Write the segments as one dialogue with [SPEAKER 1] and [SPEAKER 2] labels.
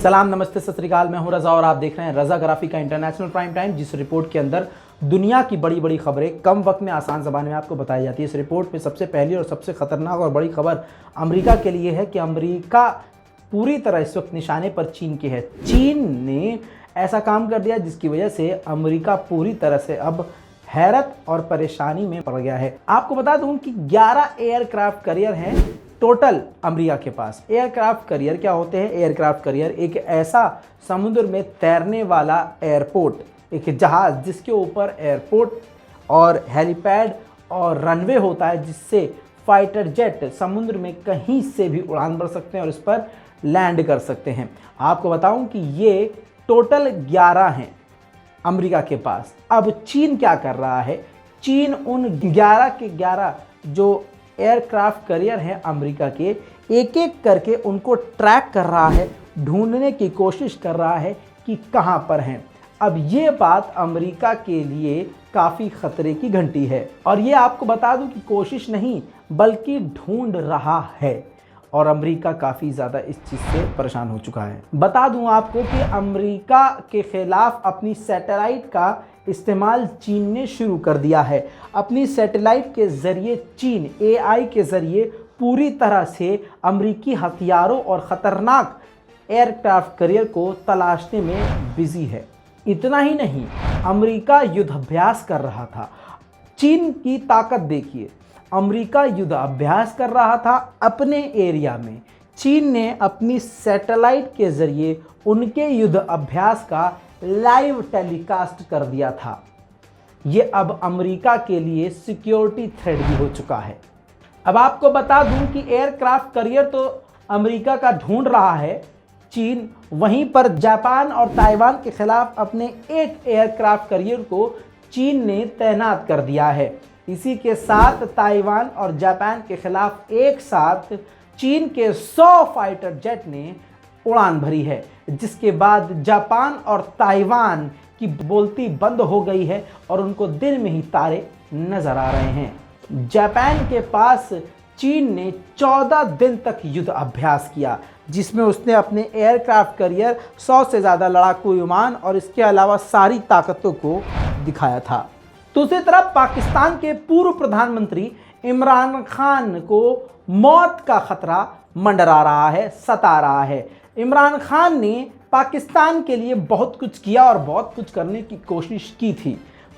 [SPEAKER 1] सलाम, नमस्ते, सत श्री अकाल। मैं हूं रजा और आप देख रहे हैं रजा ग्राफी का इंटरनेशनल प्राइम टाइम, जिस रिपोर्ट के अंदर दुनिया की बड़ी बड़ी खबरें कम वक्त में आसान ज़बान में आपको बताई जाती है। इस रिपोर्ट में सबसे पहली और सबसे खतरनाक और बड़ी खबर अमेरिका के लिए है कि अमेरिका पूरी तरह इस वक्त निशाने पर चीन के है। चीन ने ऐसा काम कर दिया जिसकी वजह से अमेरिका पूरी तरह से अब हैरत और परेशानी में पड़ गया है। आपको बता दूं कि 11 एयरक्राफ्ट कैरियर हैं टोटल अमेरिका के पास। एयरक्राफ्ट कैरियर क्या होते हैं? एयरक्राफ्ट कैरियर एक ऐसा समुद्र में तैरने वाला एयरपोर्ट, एक जहाज़ जिसके ऊपर एयरपोर्ट और हेलीपैड और रनवे होता है, जिससे फाइटर जेट समुद्र में कहीं से भी उड़ान भर सकते हैं और इस पर लैंड कर सकते हैं। आपको बताऊं कि ये टोटल 11 हैं अमेरिका के पास। अब चीन क्या कर रहा है? चीन उन 11 के 11 जो एयरक्राफ्ट कैरियर हैं अमेरिका के, एक एक करके उनको ट्रैक कर रहा है, ढूंढने की कोशिश कर रहा है कि कहां पर हैं। अब ये बात अमेरिका के लिए काफ़ी खतरे की घंटी है और ये आपको बता दूं कि कोशिश नहीं बल्कि ढूंढ रहा है और अमेरिका काफ़ी ज़्यादा इस चीज़ से परेशान हो चुका है। बता दूं आपको कि अमेरिका के ख़िलाफ़ अपनी सैटेलाइट का इस्तेमाल चीन ने शुरू कर दिया है। अपनी सैटेलाइट के ज़रिए चीन AI के ज़रिए पूरी तरह से अमेरिकी हथियारों और ख़तरनाक एयरक्राफ्ट कैरियर को तलाशने में बिजी है। इतना ही नहीं, अमेरिका युद्धाभ्यास कर रहा था। चीन की ताकत देखिए, अमेरिका युद्धाभ्यास कर रहा था अपने एरिया में। चीन ने अपनी सैटेलाइट के ज़रिए उनके युद्धाभ्यास का लाइव टेलीकास्ट कर दिया था। ये अब अमेरिका के लिए सिक्योरिटी थ्रेट भी हो चुका है। अब आपको बता दूं कि एयरक्राफ्ट कैरियर तो अमेरिका का ढूंढ रहा है चीन, वहीं पर जापान और ताइवान के खिलाफ अपने एक एयरक्राफ्ट कैरियर को चीन ने तैनात कर दिया है। इसी के साथ ताइवान और जापान के खिलाफ एक साथ चीन के 100 फाइटर जेट ने उड़ान भरी है, जिसके बाद जापान और ताइवान की बोलती बंद हो गई है और उनको दिन में ही तारे नजर आ रहे हैं। जापान के पास चीन ने 14 दिन तक युद्ध अभ्यास किया, जिसमें उसने अपने एयरक्राफ्ट कैरियर, 100 से ज़्यादा लड़ाकू विमान और इसके अलावा सारी ताकतों को दिखाया था। दूसरी तरफ पाकिस्तान के पूर्व प्रधानमंत्री इमरान खान को मौत का खतरा मंडरा रहा है, सता रहा है। इमरान खान ने पाकिस्तान के लिए बहुत कुछ किया और बहुत कुछ करने की कोशिश की थी।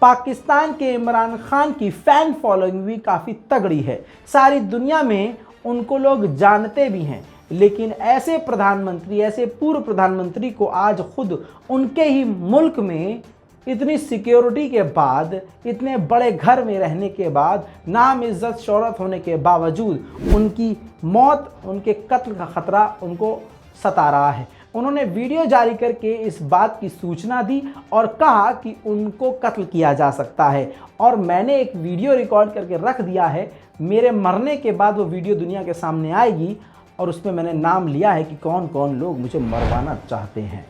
[SPEAKER 1] पाकिस्तान के इमरान खान की फ़ैन फॉलोइंग भी काफ़ी तगड़ी है, सारी दुनिया में उनको लोग जानते भी हैं। लेकिन ऐसे प्रधानमंत्री, ऐसे पूर्व प्रधानमंत्री को आज खुद उनके ही मुल्क में इतनी सिक्योरिटी के बाद, इतने बड़े घर में रहने के बाद, नाम इज़्ज़त शोहरत होने के बावजूद उनकी मौत, उनके कत्ल का खतरा उनको सता रहा है। उन्होंने वीडियो जारी करके इस बात की सूचना दी और कहा कि उनको कत्ल किया जा सकता है और मैंने एक वीडियो रिकॉर्ड करके रख दिया है। मेरे मरने के बाद वो वीडियो दुनिया के सामने आएगी और उसमें मैंने नाम लिया है कि कौन कौन लोग मुझे मरवाना चाहते हैं।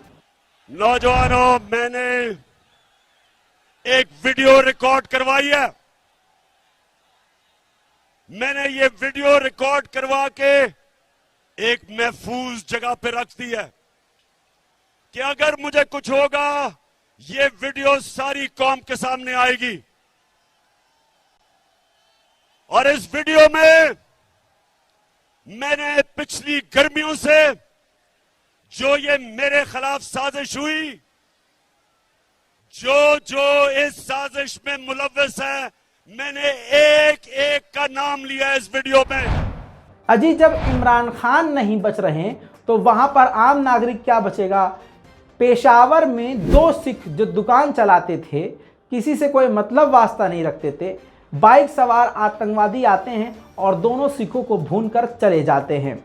[SPEAKER 2] नौजवानों, मैंने एक वीडियो रिकॉर्ड करवाई है। मैंने ये वीडियो रिकॉर्ड करवा के एक महफूज जगह पे रख दी है कि अगर मुझे कुछ होगा, ये वीडियो सारी कौम के सामने आएगी और इस वीडियो में मैंने पिछली गर्मियों से जो ये मेरे खिलाफ साजिश हुई, जो इस साजिश में मुलव्वस है, मैंने एक एक का नाम लिया इस वीडियो में।
[SPEAKER 1] अजी, जब इमरान खान नहीं बच रहे तो वहां पर आम नागरिक क्या बचेगा? पेशावर में 2 सिख जो दुकान चलाते थे, किसी से कोई मतलब वास्ता नहीं रखते थे, बाइक सवार आतंकवादी आते हैं और दोनों सिखों को भूनकर चले जाते हैं।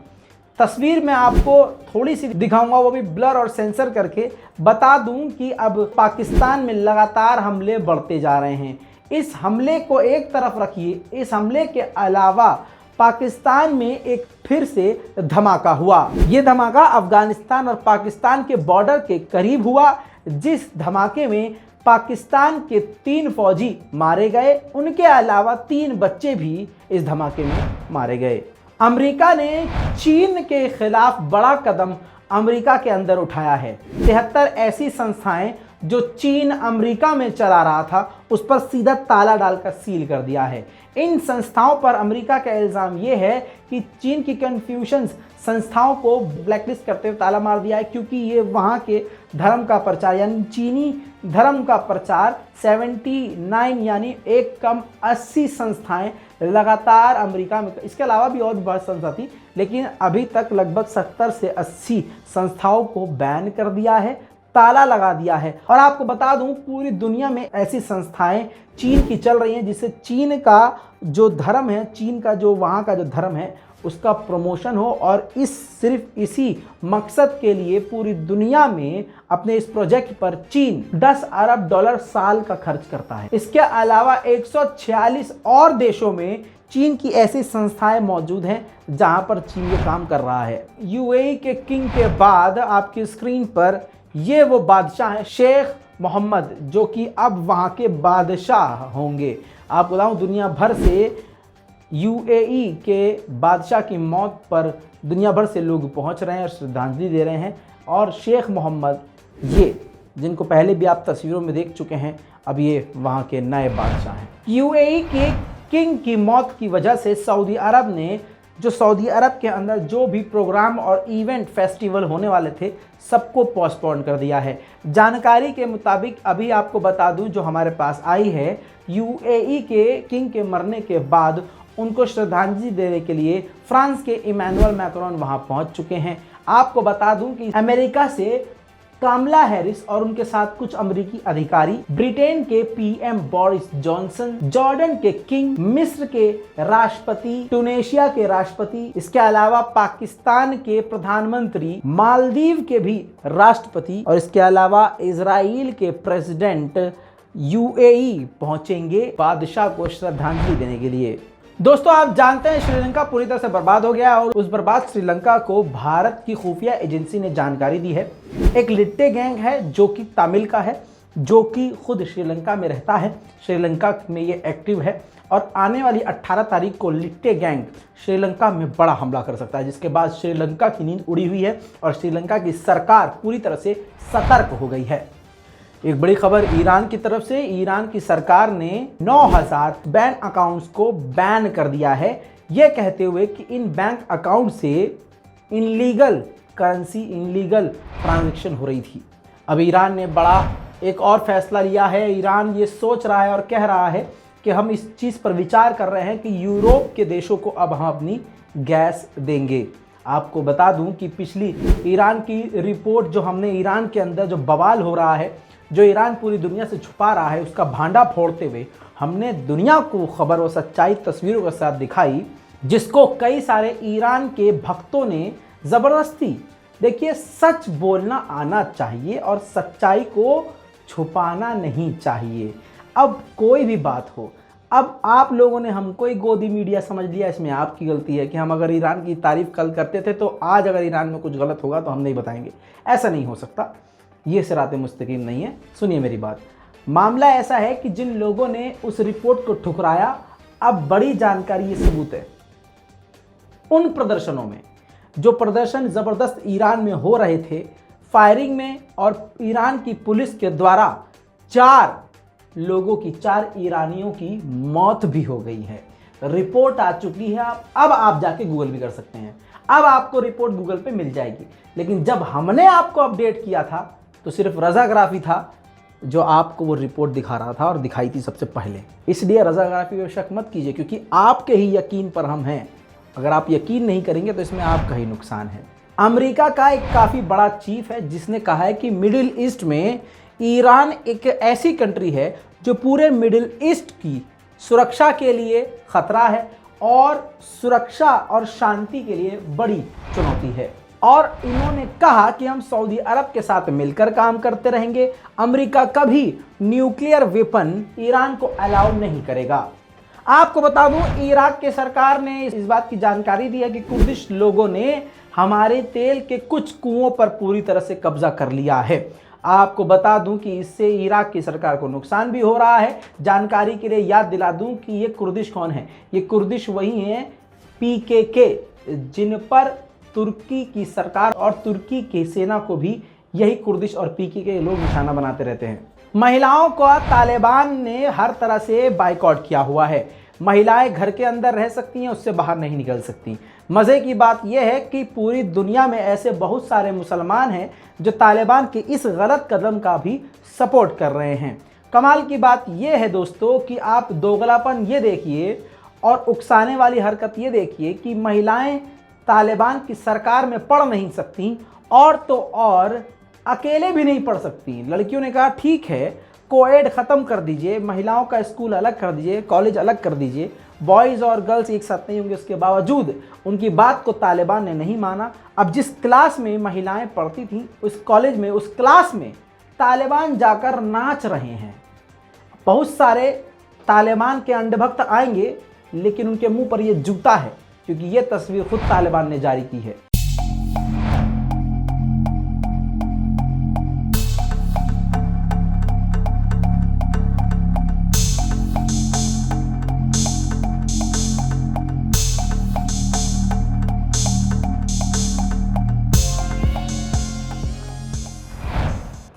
[SPEAKER 1] तस्वीर में आपको थोड़ी सी दिखाऊंगा, वो भी ब्लर और सेंसर करके। बता दूं कि अब पाकिस्तान में लगातार हमले बढ़ते जा रहे हैं। इस हमले को एक तरफ रखिए, इस हमले के अलावा पाकिस्तान में एक फिर से धमाका हुआ। ये धमाका अफगानिस्तान और पाकिस्तान के बॉर्डर के करीब हुआ, जिस धमाके में पाकिस्तान के 3 फौजी मारे गए, उनके अलावा 3 बच्चे भी इस धमाके में मारे गए। अमेरिका ने चीन के खिलाफ बड़ा कदम अमेरिका के अंदर उठाया है। 73 ऐसी संस्थाएं जो चीन अमेरिका में चला रहा था उस पर सीधा ताला डालकर सील कर दिया है। इन संस्थाओं पर अमेरिका का इल्ज़ाम यह है कि चीन की कन्फ्यूशंस संस्थाओं को ब्लैकलिस्ट करते हुए ताला मार दिया है, क्योंकि ये वहाँ के धर्म का प्रचार यानी चीनी धर्म का प्रचार 79 यानी एक कम 80 संस्थाएं लगातार अमेरिका में, इसके अलावा भी और बहुत संस्था थी, लेकिन अभी तक लगभग 70 से 80 संस्थाओं को बैन कर दिया है, ताला लगा दिया है। और आपको बता दूं पूरी दुनिया में ऐसी संस्थाएं चीन की चल रही हैं जिससे चीन का जो धर्म है, चीन का जो वहाँ का जो धर्म है उसका प्रमोशन हो, और सिर्फ इसी मकसद के लिए पूरी दुनिया में अपने इस प्रोजेक्ट पर चीन $10 अरब साल का खर्च करता है। इसके अलावा 146 और देशों में चीन की ऐसी संस्थाएं मौजूद हैं जहां पर चीन ये काम कर रहा है। यूएई के किंग के बाद आपकी स्क्रीन पर ये वो बादशाह हैं शेख मोहम्मद, जो कि अब वहां के बादशाह होंगे। आपको बताऊं दुनिया भर से यूएई के बादशाह की मौत पर दुनिया भर से लोग पहुंच रहे हैं और श्रद्धांजलि दे रहे हैं। और शेख मोहम्मद ये जिनको पहले भी आप तस्वीरों में देख चुके हैं, अब ये वहाँ के नए बादशाह हैं। यूएई के किंग की मौत की वजह से सऊदी अरब ने सऊदी अरब के अंदर जो भी प्रोग्राम और इवेंट फेस्टिवल होने वाले थे सबको पोस्टपोन कर दिया है। जानकारी के मुताबिक अभी आपको बता दूं जो हमारे पास आई है, यूएई के किंग के मरने के बाद उनको श्रद्धांजलि देने के लिए फ्रांस के इमैनुअल मैक्रोन वहां पहुंच चुके हैं। आपको बता दूं कि अमेरिका से कामला हैरिस और उनके साथ कुछ अमेरिकी अधिकारी, ब्रिटेन के पीएम बोरिस जॉनसन, जॉर्डन के किंग, मिस्र के राष्ट्रपति, ट्यूनेशिया के राष्ट्रपति, इसके अलावा पाकिस्तान के प्रधानमंत्री, मालदीव के भी राष्ट्रपति और इसके अलावा इजराइल के प्रेसिडेंट यूएई पहुंचेंगे बादशाह को श्रद्धांजलि देने के लिए। दोस्तों आप जानते हैं श्रीलंका पूरी तरह से बर्बाद हो गया और उस बर्बाद श्रीलंका को भारत की खुफिया एजेंसी ने जानकारी दी है। एक लिट्टे गैंग है जो कि तमिल का है, जो कि खुद श्रीलंका में रहता है, श्रीलंका में ये एक्टिव है और आने वाली 18 तारीख को लिट्टे गैंग श्रीलंका में बड़ा हमला कर सकता है, जिसके बाद श्रीलंका की नींद उड़ी हुई है और श्रीलंका की सरकार पूरी तरह से सतर्क हो गई है। एक बड़ी खबर ईरान की तरफ से, ईरान की सरकार ने 9000 बैंक अकाउंट्स को बैन कर दिया है, यह कहते हुए कि इन बैंक अकाउंट से इनलीगल करेंसी, इनलीगल ट्रांजैक्शन हो रही थी। अब ईरान ने बड़ा एक और फैसला लिया है। ईरान ये सोच रहा है और कह रहा है कि हम इस चीज़ पर विचार कर रहे हैं कि यूरोप के देशों को अब हम अपनी गैस देंगे। आपको बता दूं कि पिछली ईरान की रिपोर्ट जो हमने ईरान के अंदर जो बवाल हो रहा है, जो ईरान पूरी दुनिया से छुपा रहा है, उसका भांडा फोड़ते हुए हमने दुनिया को खबर और सच्चाई तस्वीरों के साथ दिखाई, जिसको कई सारे ईरान के भक्तों ने ज़बरदस्ती, देखिए सच बोलना आना चाहिए और सच्चाई को छुपाना नहीं चाहिए। अब कोई भी बात हो, अब आप लोगों ने हमको ही गोदी मीडिया समझ लिया, इसमें आपकी गलती है कि हम अगर ईरान की तारीफ कल करते थे तो आज अगर ईरान में कुछ गलत होगा तो हम नहीं बताएंगे। ऐसा नहीं हो सकता, ये सिराते मुस्तकीम नहीं है। सुनिए मेरी बात, मामला ऐसा है कि जिन लोगों ने उस रिपोर्ट को ठुकराया, अब बड़ी जानकारी ये सबूत है। उन प्रदर्शनों में जो प्रदर्शन ज़बरदस्त ईरान में हो रहे थे, फायरिंग में और ईरान की पुलिस के द्वारा 4 ईरानियों की मौत भी हो गई है। रिपोर्ट आ चुकी है, अब आप जाके गूगल भी कर सकते हैं, अब आपको रिपोर्ट गूगल पे मिल जाएगी। लेकिन जब हमने आपको अपडेट किया था तो सिर्फ रज़ाग्राफी था जो आपको वो रिपोर्ट दिखा रहा था और दिखाई थी सबसे पहले। इसलिए रज़ाग्राफी पे शक मत कीजिए, क्योंकि आपके ही यकीन पर हम हैं। अगर आप यकीन नहीं करेंगे तो इसमें आपका ही नुकसान है। अमेरिका का एक काफ़ी बड़ा चीफ है जिसने कहा है कि मिडिल ईस्ट में ईरान एक ऐसी कंट्री है जो पूरे मिडिल ईस्ट की सुरक्षा के लिए खतरा है और सुरक्षा और शांति के लिए बड़ी चुनौती है। और इन्होंने कहा कि हम सऊदी अरब के साथ मिलकर काम करते रहेंगे, अमेरिका कभी न्यूक्लियर वेपन ईरान को अलाउ नहीं करेगा। आपको बता दूं, इराक की सरकार ने इस बात की जानकारी दी है कि कुर्दिश लोगों ने हमारे तेल के कुछ कुओं पर पूरी तरह से कब्जा कर लिया है। आपको बता दूं कि इससे इराक की सरकार को नुकसान भी हो रहा है। जानकारी के लिए याद दिला दूं कि ये कुर्दिश कौन है। ये कुर्दिश वही हैं PKK, जिन पर तुर्की की सरकार और तुर्की की सेना को भी यही कुर्दिश और पीके के लोग निशाना बनाते रहते हैं। महिलाओं को तालिबान ने हर तरह से बाइकआउट किया हुआ है। महिलाएं घर के अंदर रह सकती हैं, उससे बाहर नहीं निकल सकती। मज़े की बात यह है कि पूरी दुनिया में ऐसे बहुत सारे मुसलमान हैं जो तालिबान के इस गलत कदम का भी सपोर्ट कर रहे हैं। कमाल की बात यह है दोस्तों कि आप दोगलापन ये देखिए और उकसाने वाली हरकत ये देखिए कि महिलाएं तालिबान की सरकार में पढ़ नहीं सकती और तो और अकेले भी नहीं पढ़ सकती। लड़कियों ने कहा ठीक है, कोएड ख़त्म कर दीजिए, महिलाओं का स्कूल अलग कर दीजिए, कॉलेज अलग कर दीजिए, बॉयज़ और गर्ल्स एक साथ नहीं होंगे। उसके बावजूद उनकी बात को तालिबान ने नहीं माना। अब जिस क्लास में महिलाएं पढ़ती थीं उस कॉलेज में, उस क्लास में तालिबान जाकर नाच रहे हैं। बहुत सारे तालिबान के अंधभक्त आएंगे लेकिन उनके मुंह पर यह जूता है, क्योंकि ये तस्वीर खुद तालिबान ने जारी की है।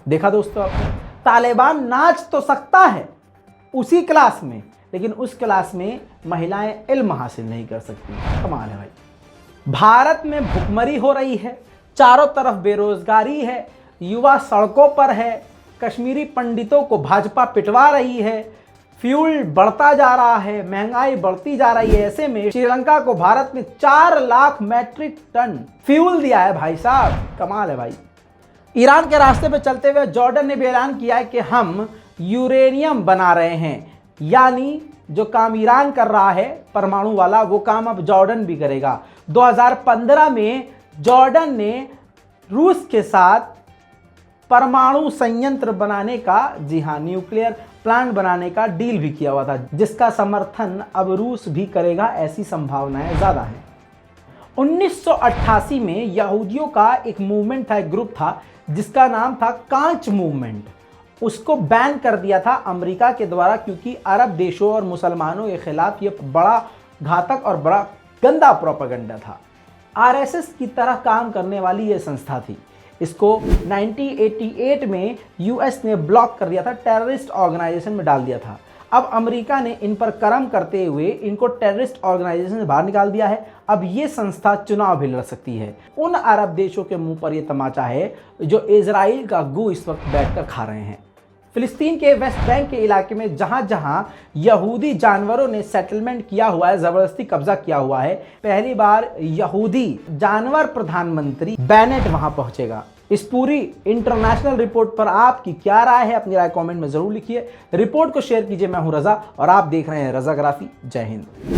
[SPEAKER 1] देखा दोस्तों आपने, तालिबान नाच तो सकता है उसी क्लास में, लेकिन उस क्लास में महिलाएं इल्म हासिल नहीं कर सकती। कमाल है भाई। भारत में भुखमरी हो रही है, चारों तरफ बेरोजगारी है, युवा सड़कों पर है, कश्मीरी पंडितों को भाजपा पिटवा रही है, फ्यूल बढ़ता जा रहा है, महंगाई बढ़ती जा रही है। ऐसे में श्रीलंका को भारत में 4 लाख मैट्रिक टन फ्यूल दिया है भाई साहब। कमाल है भाई। ईरान के रास्ते पे चलते हुए जॉर्डन ने भी ऐलान किया है कि हम यूरेनियम बना रहे हैं, यानी जो काम ईरान कर रहा है परमाणु वाला, वो काम अब जॉर्डन भी करेगा। 2015 में जॉर्डन ने रूस के साथ परमाणु संयंत्र बनाने का, जी हाँ, न्यूक्लियर प्लांट बनाने का डील भी किया हुआ था, जिसका समर्थन अब रूस भी करेगा, ऐसी संभावनाएं ज़्यादा हैं। 1988 में यहूदियों का एक मूवमेंट था, एक ग्रुप था जिसका नाम था कांच मूवमेंट। उसको बैन कर दिया था अमेरिका के द्वारा, क्योंकि अरब देशों और मुसलमानों के खिलाफ ये बड़ा घातक और बड़ा गंदा प्रोपेगेंडा था। आरएसएस की तरह काम करने वाली ये संस्था थी। इसको 1988 में यूएस ने ब्लॉक कर दिया था, टेररिस्ट ऑर्गेनाइजेशन में डाल दिया था। अब अमेरिका ने इन पर कर्म करते हुए इनको टेररिस्ट ऑर्गेनाइजेशन से बाहर निकाल दिया है। अब ये संस्था चुनाव भी लड़ सकती है। उन अरब देशों के मुंह पर यह तमाचा है जो इजराइल का गू इस वक्त बैठकर खा रहे हैं। फिलिस्तीन के वेस्ट बैंक के इलाके में जहां जहां यहूदी जानवरों ने सेटलमेंट किया हुआ है, जबरदस्ती कब्जा किया हुआ है, पहली बार यहूदी जानवर प्रधानमंत्री बेनेट वहां पहुंचेगा। इस पूरी इंटरनेशनल रिपोर्ट पर आपकी क्या राय है, अपनी राय कमेंट में जरूर लिखिए। रिपोर्ट को शेयर कीजिए। मैं हूं रजा और आप देख रहे हैं रजाग्राफी। जय हिंद।